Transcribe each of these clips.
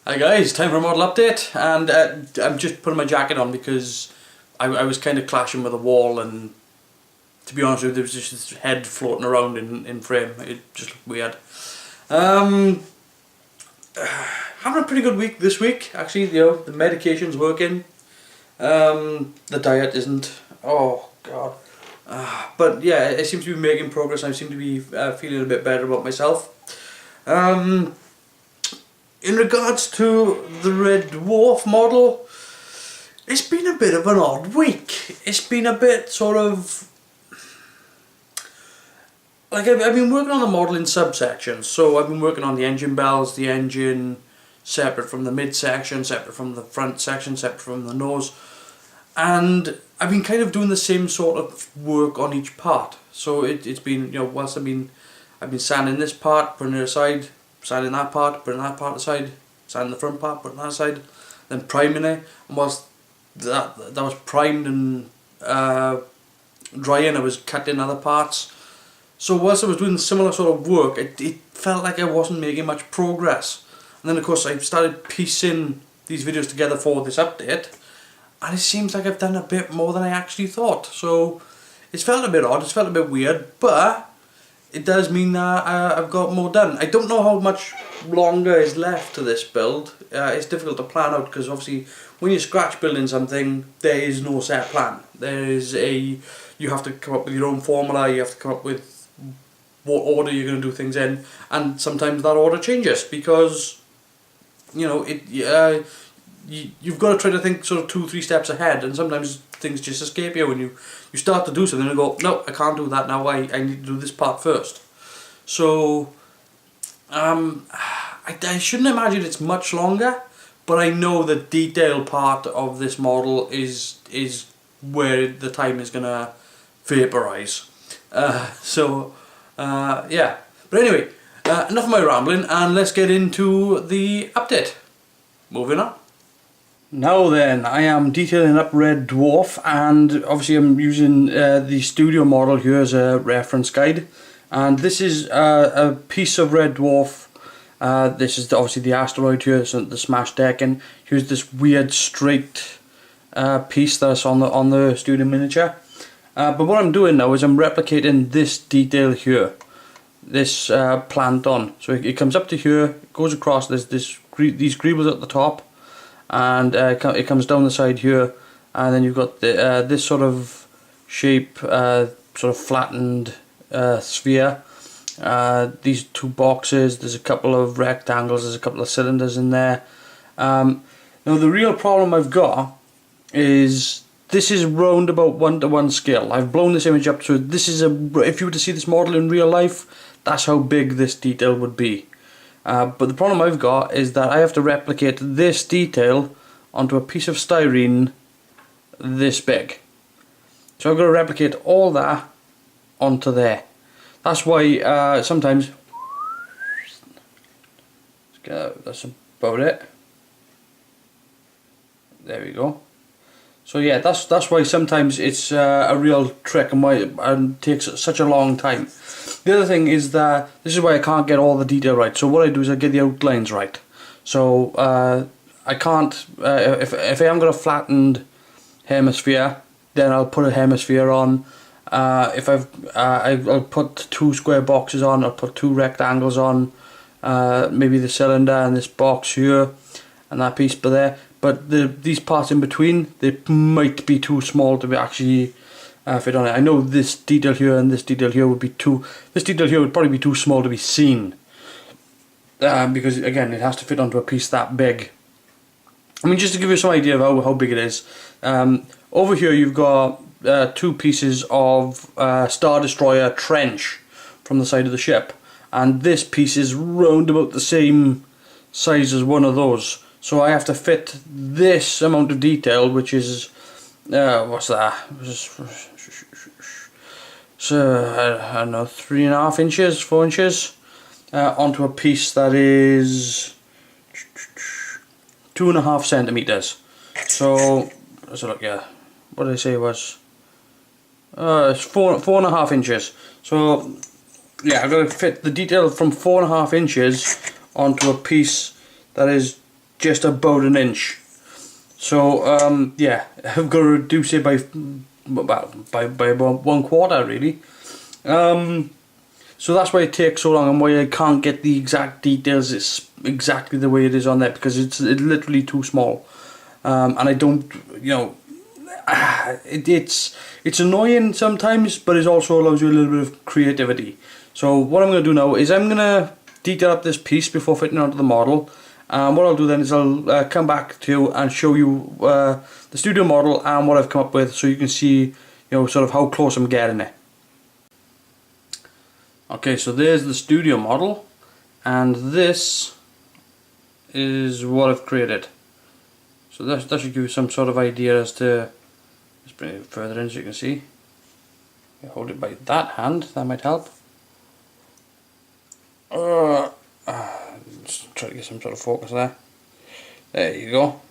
Hi guys, time for a model update, and I'm just putting my jacket on because I was kind of clashing with a wall, and to be honest with you, there was just this head floating around in frame. It just looked weird. Having a pretty good week this week, actually. You know, the medication's working, the diet isn't. Oh god. But yeah, it seems to be making progress. I seem to be feeling a bit better about myself. In regards to the Red Dwarf model, it's been a bit of an odd week. It's been a bit sort of... like I've been working on the model in subsections. So I've been working on the engine bells, the engine separate from the midsection, separate from the front section, separate from the nose. And I've been kind of doing the same sort of work on each part. So it's been, you know, whilst I've been sanding this part, putting it aside, sanding that part, putting that part aside, sanding the front part, putting that aside, then priming it. And whilst that was primed and drying, I was cutting other parts. So whilst I was doing similar sort of work, it felt like I wasn't making much progress. And then of course I started piecing these videos together for this update, and it seems like I've done a bit more than I actually thought. So it's felt a bit odd, it's felt a bit weird, but it does mean that I've got more done. I don't know how much longer is left to this build. It's difficult to plan out because obviously when you're scratch building something, there is no set plan. You have to come up with your own formula, you have to come up with what order you're going to do things in, and sometimes that order changes because, you know, you've got to try to think sort of 2-3 steps ahead, and sometimes things just escape you when you start to do something and go, no, I can't do that now, I need to do this part first. So I shouldn't imagine it's much longer, but I know the detail part of this model is where the time is gonna vaporize. Yeah, but anyway, enough of my rambling, and let's get into the update. Moving on. Now then, I am detailing up Red Dwarf, and obviously I'm using the studio model here as a reference guide. And this is a piece of Red Dwarf. This is obviously the asteroid here, so the smash decking. Here's this weird straight piece that's on the studio miniature. But what I'm doing now is I'm replicating this detail here, this plant on. So it comes up to here, it goes across. There's these greebles at the top, and it comes down the side here, and then you've got this sort of shape, sort of flattened sphere. These two boxes, there's a couple of rectangles, there's a couple of cylinders in there. Now the real problem I've got is this is round about 1:1 scale. I've blown this image up to, this is if you were to see this model in real life, that's how big this detail would be. But the problem I've got is that I have to replicate this detail onto a piece of styrene this big. So I've got to replicate all that onto there. That's why sometimes, that's about it. There we go. So yeah, that's why sometimes it's a real trick, and why it takes such a long time. The other thing is that this is why I can't get all the detail right. So what I do is I get the outlines right. So I can't, if I haven't got a flattened hemisphere, then I'll put a hemisphere on. If I'll put 2 square boxes on, I'll put 2 rectangles on, maybe the cylinder and this box here and that piece there. But these parts in between, they might be too small to be actually fit on it. I know this detail here and this detail here would be this detail here would probably be too small to be seen. Because again, it has to fit onto a piece that big. I mean, just to give you some idea of how big it is. Over here you've got 2 pieces of Star Destroyer trench from the side of the ship. And this piece is round about the same size as one of those. So I have to fit this amount of detail, which is, what's that? So, I don't know, 3.5 inches, 4 inches, onto a piece that is 2.5 centimeters. So, let's look, yeah. What did I say it was? It's 4.5 inches. So, yeah, I've got to fit the detail from 4.5 inches onto a piece that is just about an inch. So yeah, I've got to reduce it by about 1/4 really. So that's why it takes so long and why I can't get the exact details. It's exactly the way it is on there because it's literally too small, and I don't, you know, it's annoying sometimes, but it also allows you a little bit of creativity. So what I'm going to do now is I'm going to detail up this piece before fitting it onto the model. What I'll do then is I'll come back to you and show you the studio model and what I've come up with, so you can see, you know, sort of how close I'm getting it. Okay, so there's the studio model, and this is what I've created. So that should give you some sort of idea as to, let's bring it further in so you can see. You hold it by that hand, that might help. Let's try to get some sort of focus there. There you go.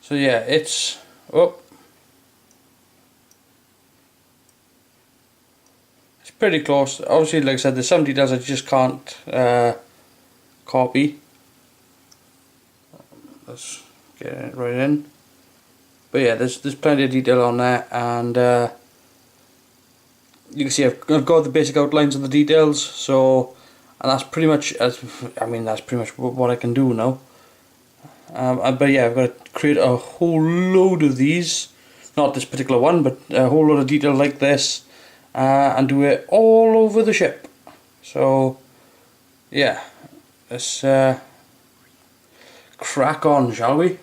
So yeah, it's it's pretty close. Obviously, like I said, there's some details I just can't copy. Let's get it right in. But yeah, there's plenty of detail on there, and you can see I've got the basic outlines of the details. So, and that's pretty much that's pretty much what I can do now. But yeah, I've got to create a whole load of these, not this particular one, but a whole load of detail like this, and do it all over the ship. So yeah, let's crack on, shall we?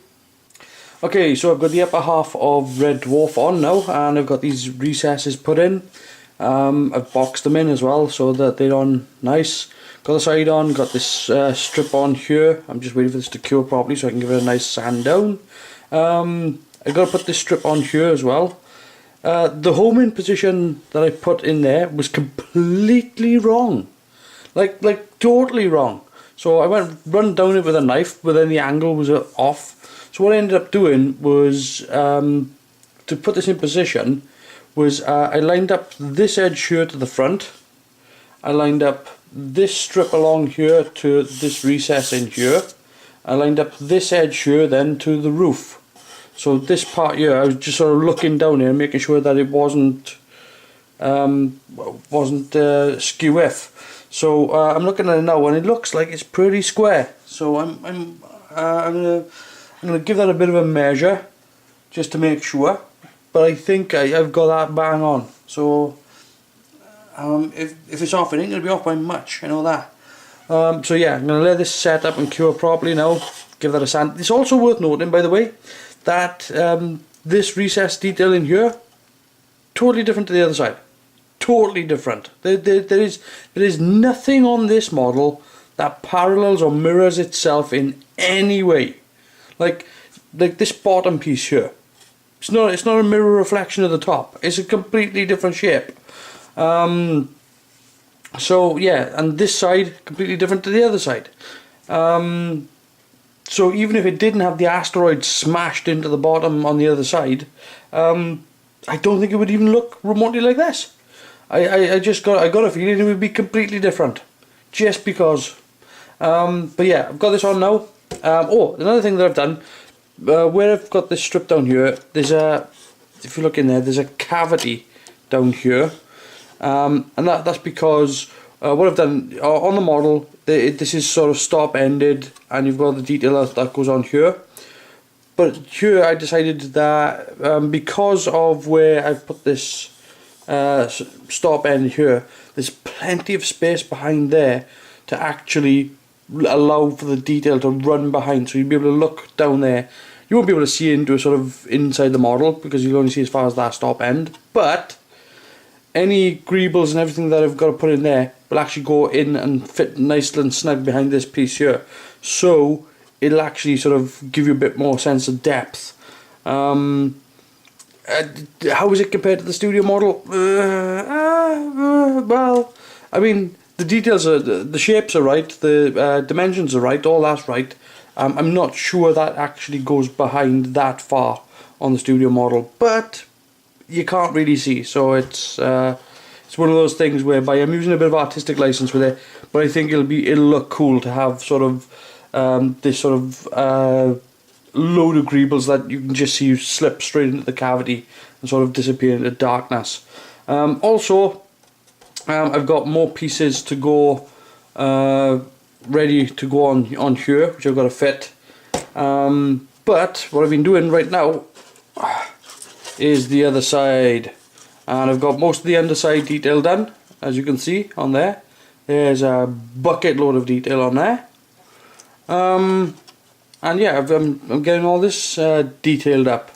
Okay, so I've got the upper half of Red Dwarf on now, and I've got these recesses put in. I've boxed them in as well so that they're on nice. Got the side on, got this strip on here. I'm just waiting for this to cure properly so I can give it a nice sand down. I've got to put this strip on here as well. The homing position that I put in there was completely wrong. Like totally wrong. So I run down it with a knife, but then the angle was off. So what I ended up doing was, to put this in position, was I lined up this edge here to the front. I lined up this strip along here to this recess in here. I lined up this edge here then to the roof. So this part here, I was just sort of looking down here, making sure that it wasn't skew-if. So I'm looking at it now, and it looks like it's pretty square. So I'm gonna give that a bit of a measure, just to make sure. But I think I've got that bang on. So if it's off, it ain't going to be off by much, I know that. So yeah, I'm going to let this set up and cure properly now, give that a sand. It's also worth noting, by the way, that this recess detail in here, totally different to the other side. Totally different. There is nothing on this model that parallels or mirrors itself in any way. Like this bottom piece here. It's not a mirror reflection of the top. It's a completely different shape. So yeah, and this side completely different to the other side. So even if it didn't have the asteroid smashed into the bottom on the other side, I don't think it would even look remotely like this. I got a feeling it would be completely different, just because. But yeah, I've got this on now. Oh, another thing that I've done, where I've got this strip down here, there's if you look in there, there's a cavity down here. And that's because what I've done on the model, this is sort of stop-ended, and you've got the detail that goes on here. But here I decided that because of where I've put this stop end here, there's plenty of space behind there to actually allow for the detail to run behind, so you'll be able to look down there. You won't be able to see into a sort of inside the model because you'll only see as far as that stop end, but any greebles and everything that I've got to put in there will actually go in and fit nice and snug behind this piece here, so it'll actually sort of give you a bit more sense of depth. How is it compared to the studio model? Well, I mean, the details are, the shapes are right, the dimensions are right, all that's right. I'm not sure that actually goes behind that far on the studio model, but you can't really see, so it's it's one of those things whereby I'm using a bit of artistic license with it, but I think it'll look cool to have sort of this sort of load of greebles that you can just see you slip straight into the cavity and sort of disappear into darkness. Also, I've got more pieces to go ready to go on here, which I've got to fit. But what I've been doing right now is the other side, and I've got most of the underside detail done, as you can see on there. There's a bucket load of detail on there. And yeah, I'm getting all this detailed up.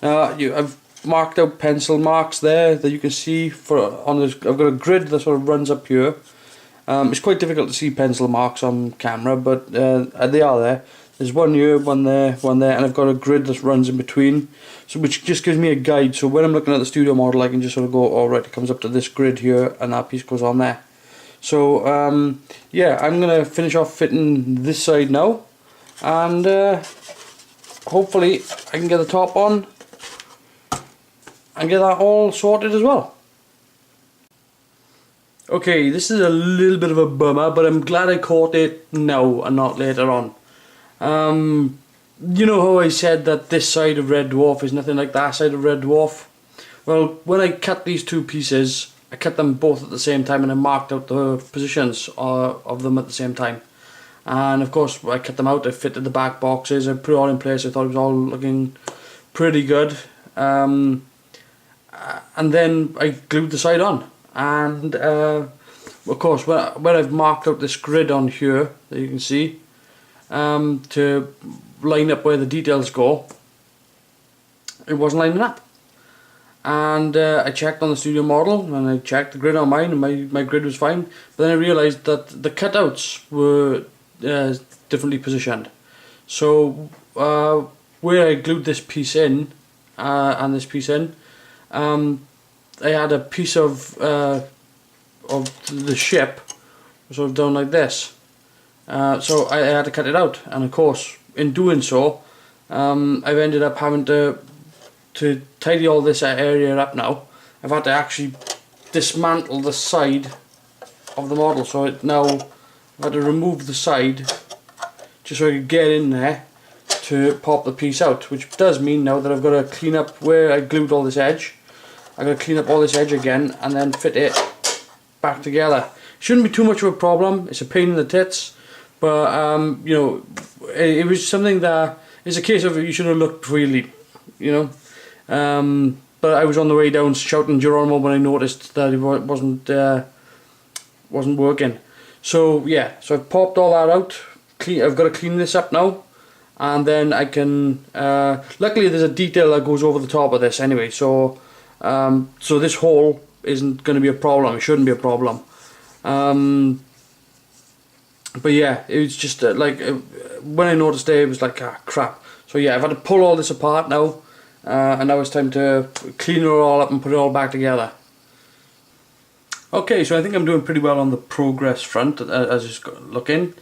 I've marked out pencil marks there that you can see on this. I've got a grid that sort of runs up here. It's quite difficult to see pencil marks on camera, but they are there. There's one here, one there, and I've got a grid that runs in between, so which just gives me a guide. So when I'm looking at the studio model, I can just sort of go, all right, it comes up to this grid here, and that piece goes on there. So yeah, I'm gonna finish off fitting this side now, and hopefully I can get the top on and get that all sorted as well. Okay, this is a little bit of a bummer, but I'm glad I caught it now and not later on. You know how I said that this side of Red Dwarf is nothing like that side of Red Dwarf? Well, when I cut these two pieces, I cut them both at the same time, and I marked out the positions of them at the same time. And of course, I cut them out, I fitted the back boxes, I put it all in place, I thought it was all looking pretty good. And then I glued the side on. And of course, when I've marked out this grid on here, that you can see, to line up where the details go, it wasn't lining up. And I checked on the studio model, and I checked the grid on mine, and my grid was fine. But then I realised that the cutouts were differently positioned. So where I glued this piece in and this piece in, I had a piece of the ship sort of done like this. So I had to cut it out, and of course in doing so I've ended up having to tidy all this area up now. I've had to actually dismantle the side of the model, so now I've had to remove the side just so I could get in there to pop the piece out, which does mean now that I've got to clean up where I glued all this edge. I've got to clean up all this edge again and then fit it back together. Shouldn't be too much of a problem. It's a pain in the tits, but you know, it was something that is a case of you should have looked before you leap, you know. But I was on the way down shouting Geronimo when I noticed that it wasn't working. So yeah, so I've popped all that out. I've got to clean this up now, and then I can. Luckily, there's a detail that goes over the top of this anyway, so so this hole isn't going to be a problem. It shouldn't be a problem. But yeah, it was just like when I noticed it was like, ah, crap. So yeah, I've had to pull all this apart now, and now it's time to clean it all up and put it all back together. Okay, so I think I'm doing pretty well on the progress front as it's looking.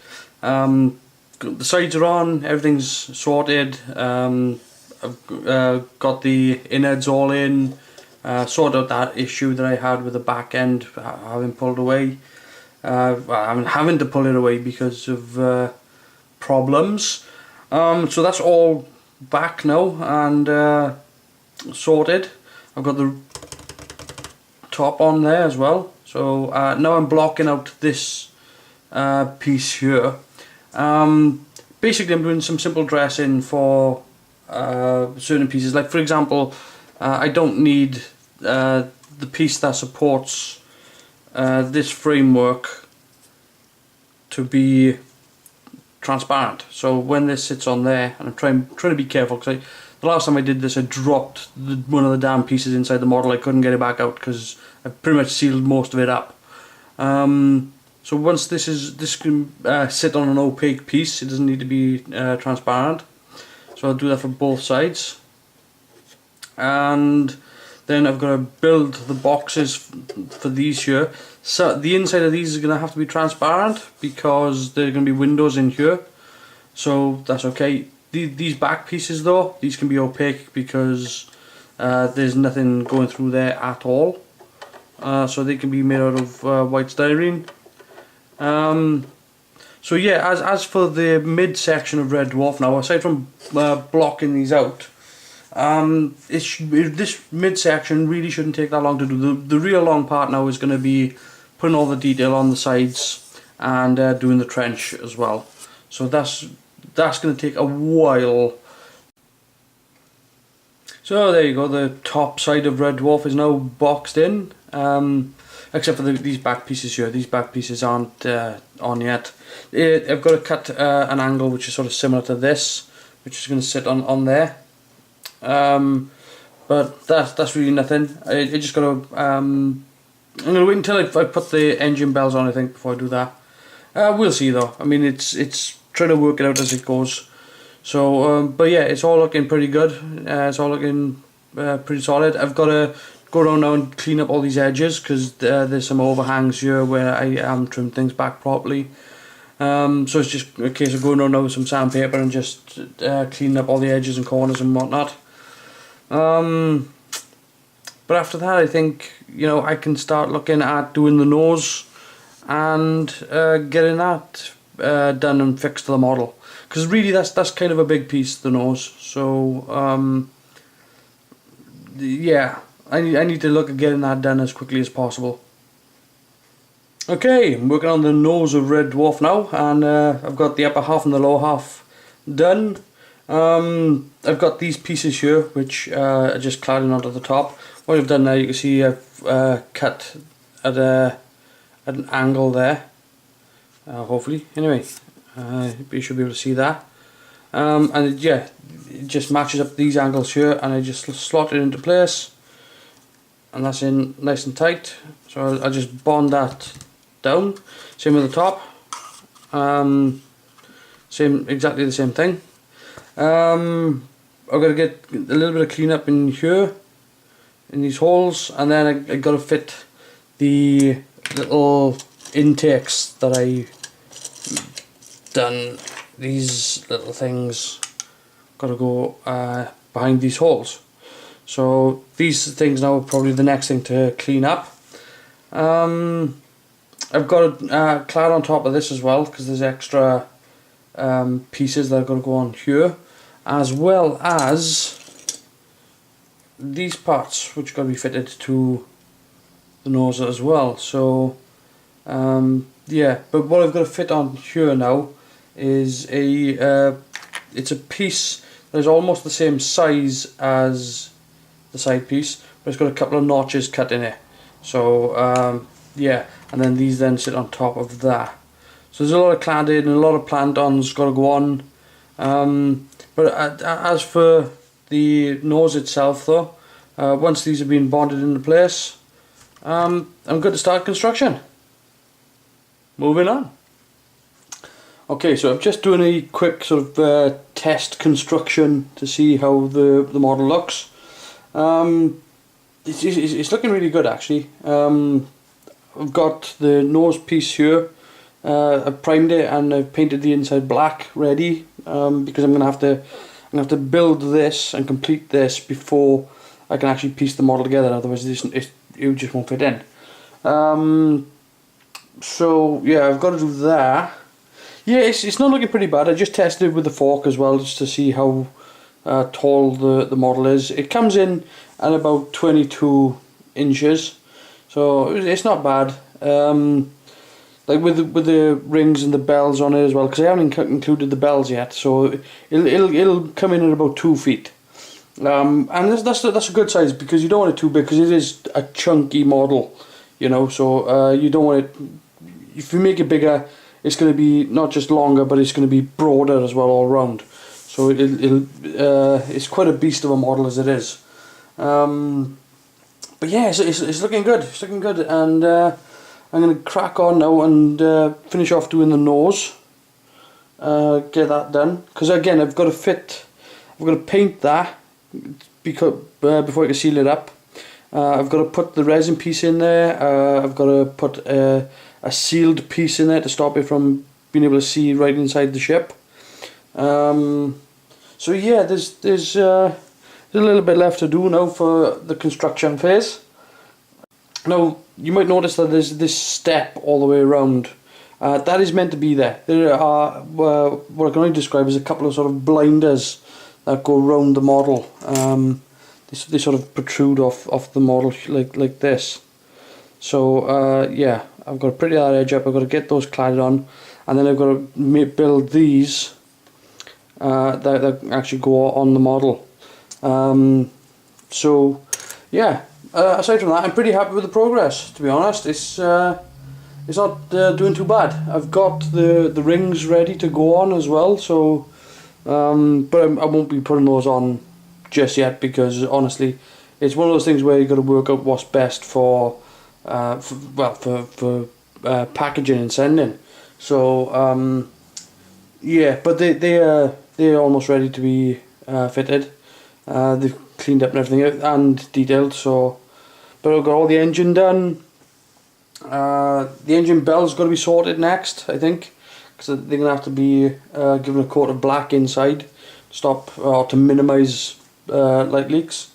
The sides are on, everything's sorted. I've got the innards all in, sorted out that issue that I had with the back end having pulled away. I'm having to pull it away because of problems. So that's all back now and sorted. I've got the top on there as well. So now I'm blocking out this piece here. Basically I'm doing some simple dressing for certain pieces. Like for example, I don't need the piece that supports this framework to be transparent. So when this sits on there, and I'm trying to be careful, because the last time I did this I dropped one of the damn pieces inside the model. I couldn't get it back out because I pretty much sealed most of it up. So once this can sit on an opaque piece, it doesn't need to be transparent. So I'll do that for both sides. And then I've got to build the boxes for these here. So the inside of these is going to have to be transparent because there are going to be windows in here. So that's okay. These back pieces though, these can be opaque because there's nothing going through there at all. so they can be made out of white styrene. So yeah, as for the midsection of Red Dwarf now, aside from blocking these out, this midsection really shouldn't take that long to do. The real long part now is going to be putting all the detail on the sides and doing the trench as well. So that's going to take a while. So there you go, the top side of Red Dwarf is now boxed in, except for these back pieces here. These back pieces aren't on yet. I've got to cut an angle which is sort of similar to this, which is going to sit on there. But that's really nothing. I just got to. I'm going to wait until I put the engine bells on, I think, before I do that. We'll see though. I mean, it's trying to work it out as it goes. So, but yeah, it's all looking pretty good. It's all looking pretty solid. I've got to go around now and clean up all these edges because there's some overhangs here where I haven't trimmed things back properly. So it's just a case of going around now with some sandpaper and just cleaning up all the edges and corners and whatnot. But after that, I think, you know, I can start looking at doing the nose and getting that done and fixed to the model. Because really that's kind of a big piece, the nose. So yeah, I need to look at getting that done as quickly as possible. Okay, I'm working on the nose of Red Dwarf now, and I've got the upper half and the lower half done. I've got these pieces here which are just cladding onto the top. What I've done now, you can see I've cut at an angle there, hopefully. Anyway, you should be able to see that. And yeah, it just matches up these angles here, and I just slot it into place, and that's in nice and tight. So I'll just bond that down. Same with the top. Exactly the same thing. I've got to get a little bit of clean up in here, in these holes, and then I got to fit the little intakes that I done. These little things got to go behind these holes. So these things now are probably the next thing to clean up. I've got a clad on top of this as well because there's extra pieces that are going to go on here, as well as these parts which got to be fitted to the nose as well. So yeah, but what I've got to fit on here now is it's a piece that is almost the same size as the side piece, but it's got a couple of notches cut in it. So yeah, and then these then sit on top of that. So there's a lot of cladding and a lot of plant-ons got to go on. But as for the nose itself though, once these have been bonded into place, I'm good to start construction. Moving on. Okay, so I'm just doing a quick sort of test construction to see how the model looks. It's looking really good actually. I've got the nose piece here. I've primed it and I've painted the inside black ready because I'm gonna have to build this and complete this before I can actually piece the model together. Otherwise, it just won't fit in. So yeah, I've got to do that. Yeah, it's not looking pretty bad. I just tested it with the fork as well just to see how tall the model is. It comes in at about 22 inches, so it's not bad. Like with the rings and the bells on it as well, because I haven't included the bells yet, so it'll come in at about 2 feet. And that's a good size because you don't want it too big because it is a chunky model, you know. So you don't want it. If you make it bigger, it's going to be not just longer, but it's going to be broader as well all round. So it's quite a beast of a model as it is. But yeah, it's looking good. It's looking good, and I'm going to crack on now and finish off doing the nose. Get that done, because again I've got to paint that because before I can seal it up. I've got to put the resin piece in there. I've got to put a sealed piece in there to stop it from being able to see right inside the ship. So yeah, there's a little bit left to do now for the construction phase. Now, you might notice that there's this step all the way around. That is meant to be there. There are what I can only describe as a couple of sort of blinders that go around the model. They sort of protrude off the model like this. So yeah, I've got to pretty that edge up. I've got to get those cladded on, and then I've got to build these that actually go on the model. So yeah, aside from that, I'm pretty happy with the progress. To be honest, it's not doing too bad. I've got the rings ready to go on as well. So, but I won't be putting those on just yet, because honestly, it's one of those things where you've got to work out what's best for packaging and sending. So yeah, but they're almost ready to be fitted. They've cleaned up and everything and detailed. So, but I've got all the engine done. The engine bell's got to be sorted next, I think, because they're gonna have to be given a coat of black inside to stop or to minimise light leaks.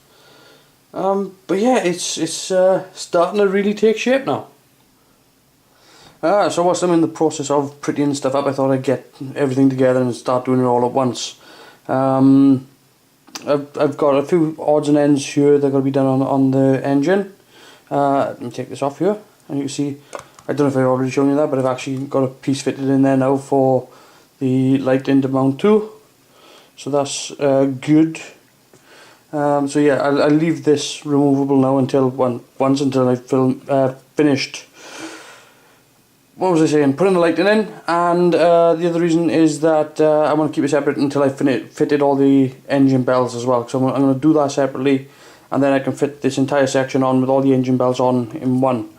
But yeah, it's starting to really take shape now. So whilst I'm in the process of prettying stuff up, I thought I'd get everything together and start doing it all at once. I've got a few odds and ends here that are going to be done on the engine. Let me take this off here, and you can see, I don't know if I've already shown you that, but I've actually got a piece fitted in there now for the lighting to mount to. So that's good. So yeah, I'll leave this removable now until I've finished. What was I saying? Putting the lighting in, and the other reason is that I want to keep it separate until I fitted all the engine bells as well. So I'm going to do that separately, and then I can fit this entire section on with all the engine bells on in one.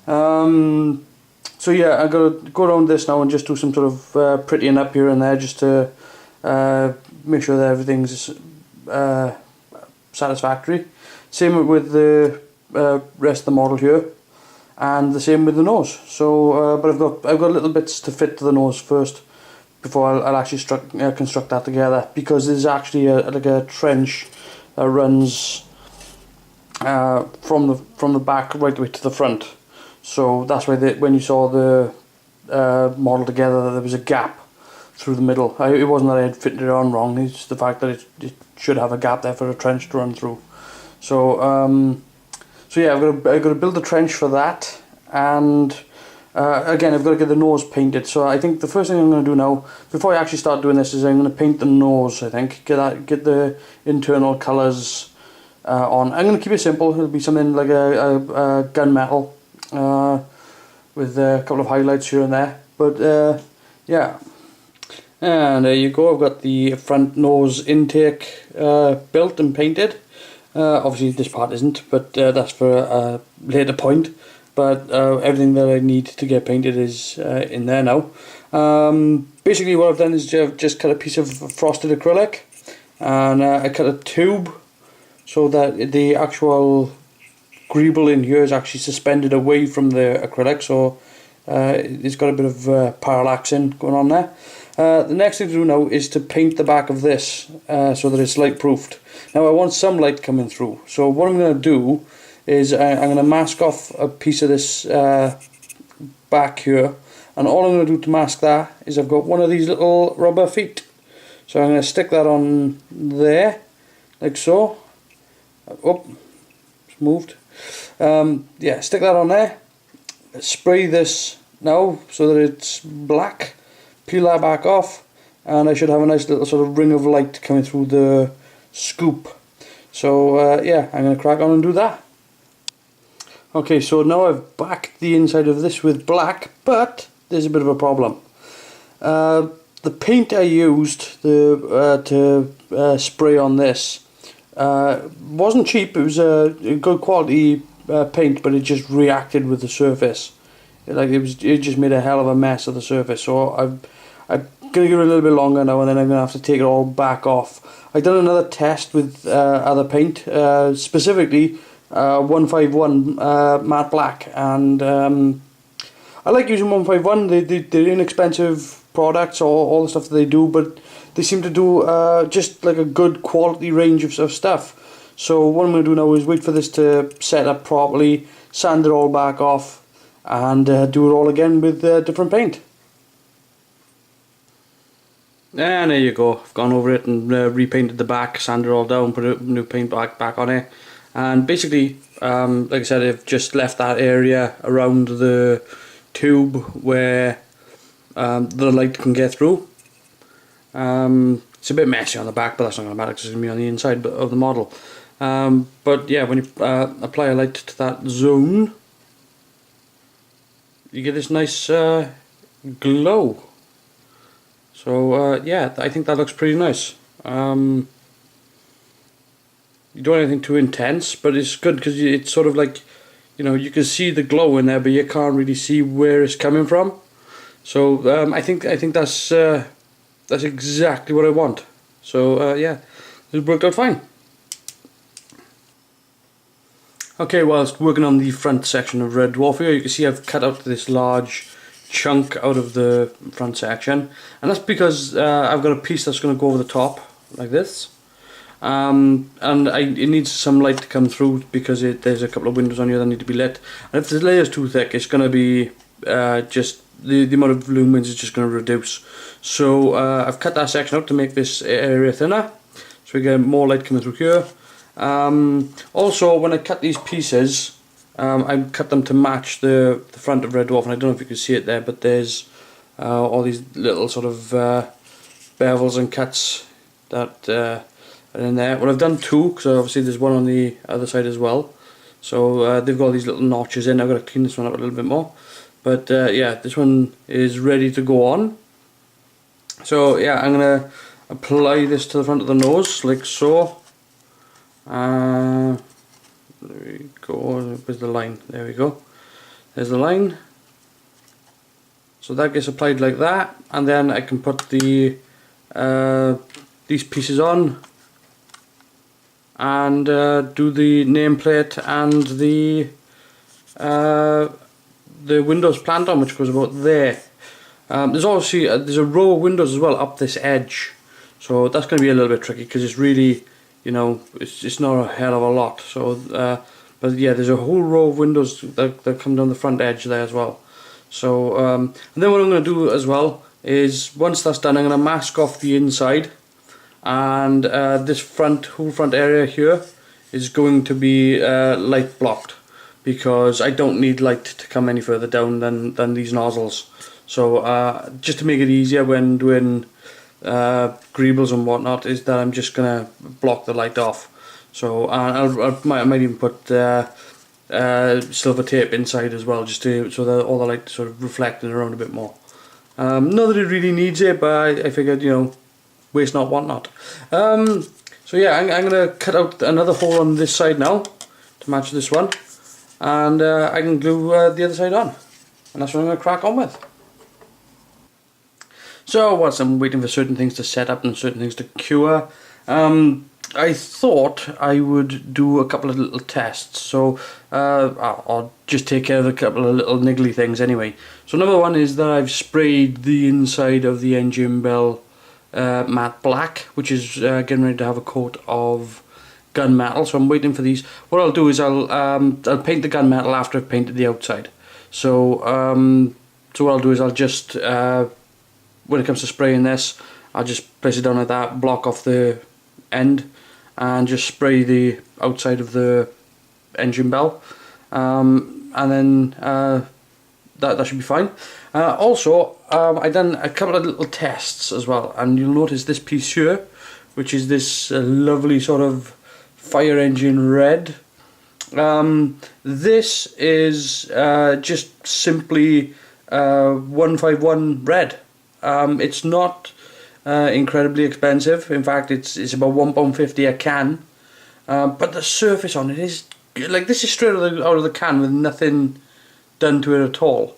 So yeah, I'm going to go around this now and just do some sort of prettying up here and there, just to make sure that everything's satisfactory. Same with the rest of the model here, and the same with the nose. So, but I've got little bits to fit to the nose first before I'll actually construct that together, because there's actually like a trench that runs from the back right the way to the front. So that's why when you saw the model together, there was a gap through the middle. It wasn't that I had fitted it on wrong, it's just the fact that it should have a gap there for a trench to run through. So so yeah, I've got to build a trench for that, and again I've got to get the nose painted. So I think the first thing I'm going to do now, before I actually start doing this, is I'm going to paint the nose. I think get the internal colours on. I'm going to keep it simple. It'll be something like a gunmetal with a couple of highlights here and there. But yeah. And there you go, I've got the front nose intake built and painted. Obviously this part isn't, but that's for a later point. But everything that I need to get painted is in there now. Basically what I've done is I've just cut a piece of frosted acrylic, and I cut a tube so that the actual greeble in here is actually suspended away from the acrylic, so it's got a bit of parallaxing going on there. The next thing to do now is to paint the back of this so that it's light proofed. Now I want some light coming through, so what I'm going to do is I'm going to mask off a piece of this back here, and all I'm going to do to mask that is I've got one of these little rubber feet. So I'm going to stick that on there, like so. Oh, it's moved. Yeah, stick that on there. Spray this now so that it's black. Peel that back off, and I should have a nice little sort of ring of light coming through the scoop. So yeah, I'm going to crack on and do that. Okay, so now I've backed the inside of this with black, but there's a bit of a problem. The paint I used to spray on this wasn't cheap. It was a good quality paint, but it just reacted with the surface. It just made a hell of a mess of the surface. So I'm gonna give it a little bit longer now, and then I'm gonna have to take it all back off. I've done another test with other paint, specifically 151 matte black, and I like using 151. They're inexpensive products, all the stuff that they do, but they seem to do just like a good quality range of stuff. So what I'm going to do now is wait for this to set up properly, sand it all back off, and do it all again with different paint. And there you go. I've gone over it and repainted the back, sanded it all down, put a new paint back on it, and basically, like I said, I've just left that area around the tube where the light can get through. It's a bit messy on the back, but that's not going to matter because it's going to be on the inside of the model. But yeah, when you apply a light to that zone, you get this nice glow. So yeah, I think that looks pretty nice. You don't want anything too intense, but it's good because it's sort of like, you know, you can see the glow in there, but you can't really see where it's coming from. So I think that's exactly what I want. So yeah, it worked out fine. Okay, whilst working on the front section of Red Dwarf here, you can see I've cut out this large chunk out of the front section, and that's because I've got a piece that's going to go over the top like this, and it needs some light to come through because there's a couple of windows on here that need to be lit, and if the layer's too thick, it's going to be just the amount of lumens is just going to reduce. So I've cut that section out to make this area thinner, so we get more light coming through here. Also, when I cut these pieces, I cut them to match the front of Red Dwarf, and I don't know if you can see it there, but there's all these little sort of bevels and cuts that are in there. Well, I've done two, because obviously there's one on the other side as well. So they've got these little notches in. I've got to clean this one up a little bit more. But yeah, this one is ready to go on. So yeah, I'm going to apply this to the front of the nose, like so. There we go, where's the line? There we go. There's the line. So that gets applied like that, and then I can put the these pieces on and do the nameplate and the windows planned on, which goes about there. There's obviously there's a row of windows as well up this edge, so that's going to be a little bit tricky because it's really, you know, it's not a hell of a lot. So but yeah, there's a whole row of windows that come down the front edge there as well. So and then what I'm going to do as well is, once that's done, I'm going to mask off the inside, and this whole front area here is going to be light blocked, because I don't need light to come any further down than these nozzles. So just to make it easier when doing greebles and whatnot, is that I'm just gonna block the light off. So I might even put silver tape inside as well, just so that all the light sort of reflecting around a bit more. Not that it really needs it, but I figured, you know, waste not, want not. So yeah, I'm gonna cut out another hole on this side now to match this one, and I can glue the other side on, and that's what I'm gonna crack on with. So whilst I'm waiting for certain things to set up and certain things to cure, I thought I would do a couple of little tests. So I'll just take care of a couple of little niggly things anyway. So number one is that I've sprayed the inside of the engine bell matte black, which is getting ready to have a coat of gunmetal. So I'm waiting for these. What I'll do is I'll paint the gunmetal after I've painted the outside. So so what I'll do is I'll just when it comes to spraying this, I'll just place it down like that, block off the end, and just spray the outside of the engine bell, and then that should be fine. Also, I've done a couple of little tests as well, and you'll notice this piece here, which is this lovely sort of fire engine red. This is just simply 151 red. It's not incredibly expensive. In fact, it's about £1.50 a can. But the surface on it is like, this is straight out of the can with nothing done to it at all.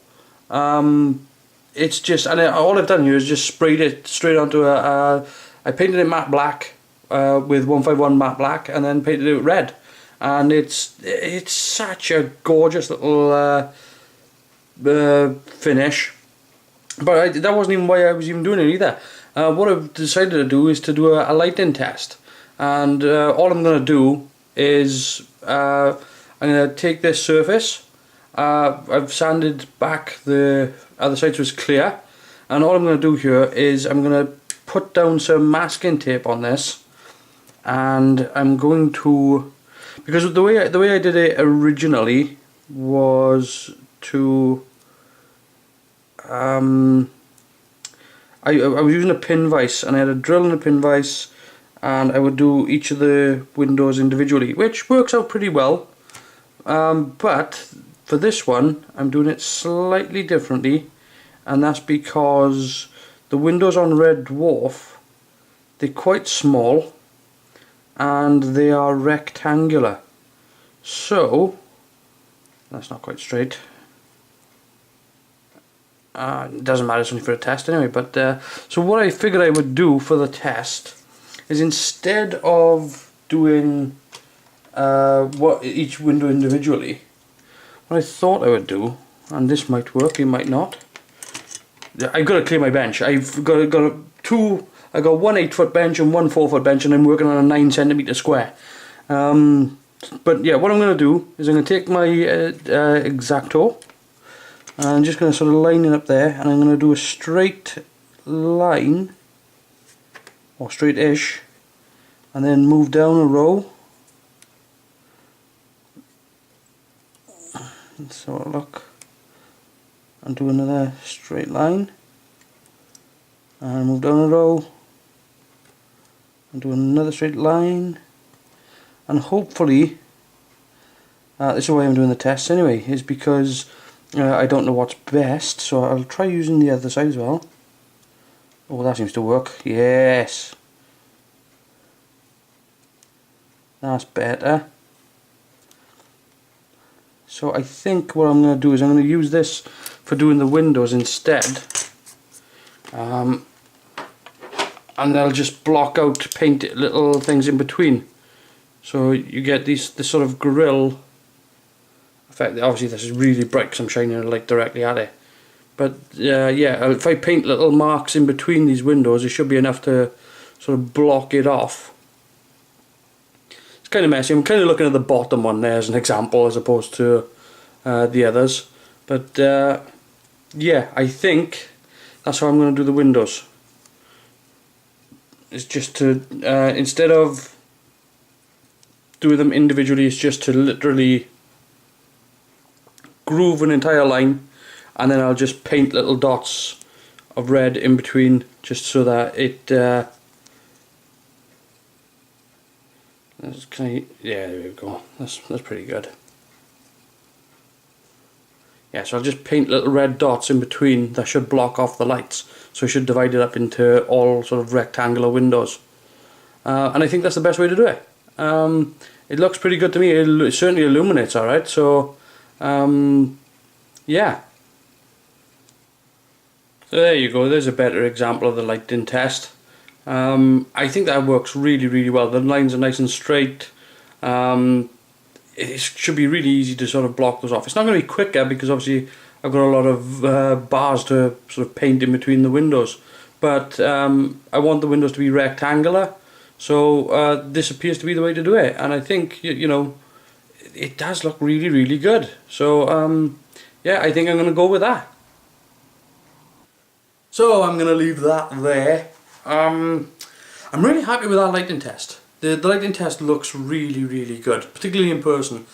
It's just, and all I've done here is just sprayed it straight onto I painted it matte black with 151 matte black, and then painted it red, and it's such a gorgeous little finish. But that wasn't even why I was even doing it either. What I've decided to do is to do a lighting test, and all I'm going to do is I'm going to take this surface I've sanded back the other side so it's clear, and all I'm going to do here is I'm going to put down some masking tape on this, and I'm going to, because the way I did it originally was to I was using a pin vise, and I had a drill and a pin vise, and I would do each of the windows individually, which works out pretty well. But for this one I'm doing it slightly differently, and that's because the windows on Red Dwarf, they're quite small and they are rectangular, so that's not quite straight. It doesn't matter, it's only for a test anyway. But so what I figured I would do for the test is, instead of doing what each window individually, what I thought I would do, and this might work, it might not. I've got to clear my bench. I've got I got one 8-foot bench and one 4-foot bench, and I'm working on a 9cm square. But yeah, what I'm going to do is I'm going to take my X-Acto, and I'm just going to sort of line it up there, and I'm going to do a straight line, or straight-ish, and then move down a row. So look, and do another straight line, and move down a row, and do another straight line, and hopefully, this is why I'm doing the test anyway, is because I don't know what's best, so I'll try using the other side as well. Oh, that seems to work. Yes, that's better. So I think what I'm going to do is I'm going to use this for doing the windows instead, and I'll just block out, paint little things in between, so you get this sort of grill effect. Obviously this is really bright because I'm shining a light directly at it, but yeah, if I paint little marks in between these windows, it should be enough to sort of block it off. It's kind of messy. I'm kind of looking at the bottom one there as an example as opposed to the others, but yeah, I think that's how I'm going to do the windows. It's just to instead of doing them individually, it's just to literally groove an entire line, and then I'll just paint little dots of red in between, just so that it yeah, there we go. That's pretty good. Yeah, so I'll just paint little red dots in between that should block off the lights, so I should divide it up into all sort of rectangular windows, and I think that's the best way to do it. It looks pretty good to me. It certainly illuminates alright, so yeah. So there you go, there's a better example of the lighting test. I think that works really well. The lines are nice and straight. It should be really easy to sort of block those off. It's not going to be quicker because obviously I've got a lot of bars to sort of paint in between the windows, but I want the windows to be rectangular, so this appears to be the way to do it, and I think you know, it does look really good. So yeah, I think I'm going to go with that. So I'm going to leave that there. I'm really happy with that lighting test. The lighting test looks really good, particularly in person.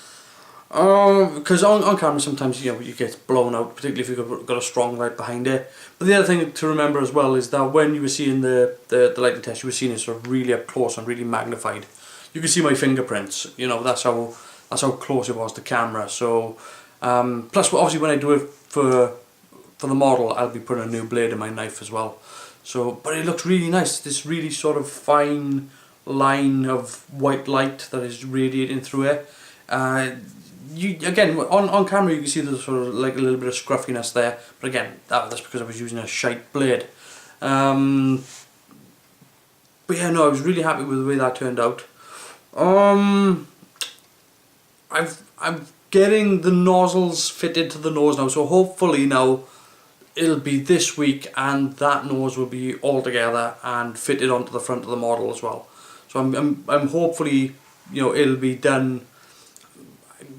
Because on camera sometimes, you know, you get blown out, particularly if you've got a strong light behind it. But the other thing to remember as well is that when you were seeing the lighting test, you were seeing it sort of really up close and really magnified. You can see my fingerprints. You know, that's how close it was to camera. So plus obviously when I do it for the model, I'll be putting a new blade in my knife as well. So, but it looks really nice. This really sort of fine line of white light that is radiating through it. You again on camera you can see there's sort of like a little bit of scruffiness there, but again that's because I was using a shite blade. But yeah, no, I was really happy with the way that turned out. I'm getting the nozzles fitted to the nose now, so hopefully now it'll be this week and that nose will be all together and fitted onto the front of the model as well. So I'm hopefully, you know, it'll be done.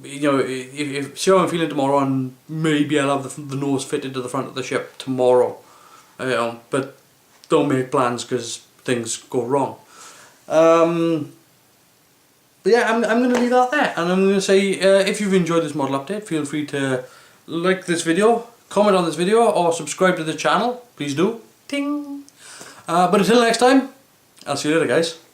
you know, if see how I'm feeling tomorrow, and maybe I'll have the nose fitted to the front of the ship tomorrow. But don't make plans because things go wrong. But yeah, I'm going to leave that there, and I'm going to say if you've enjoyed this model update, feel free to like this video, comment on this video, or subscribe to the channel. Please do. Ting! But until next time, I'll see you later, guys.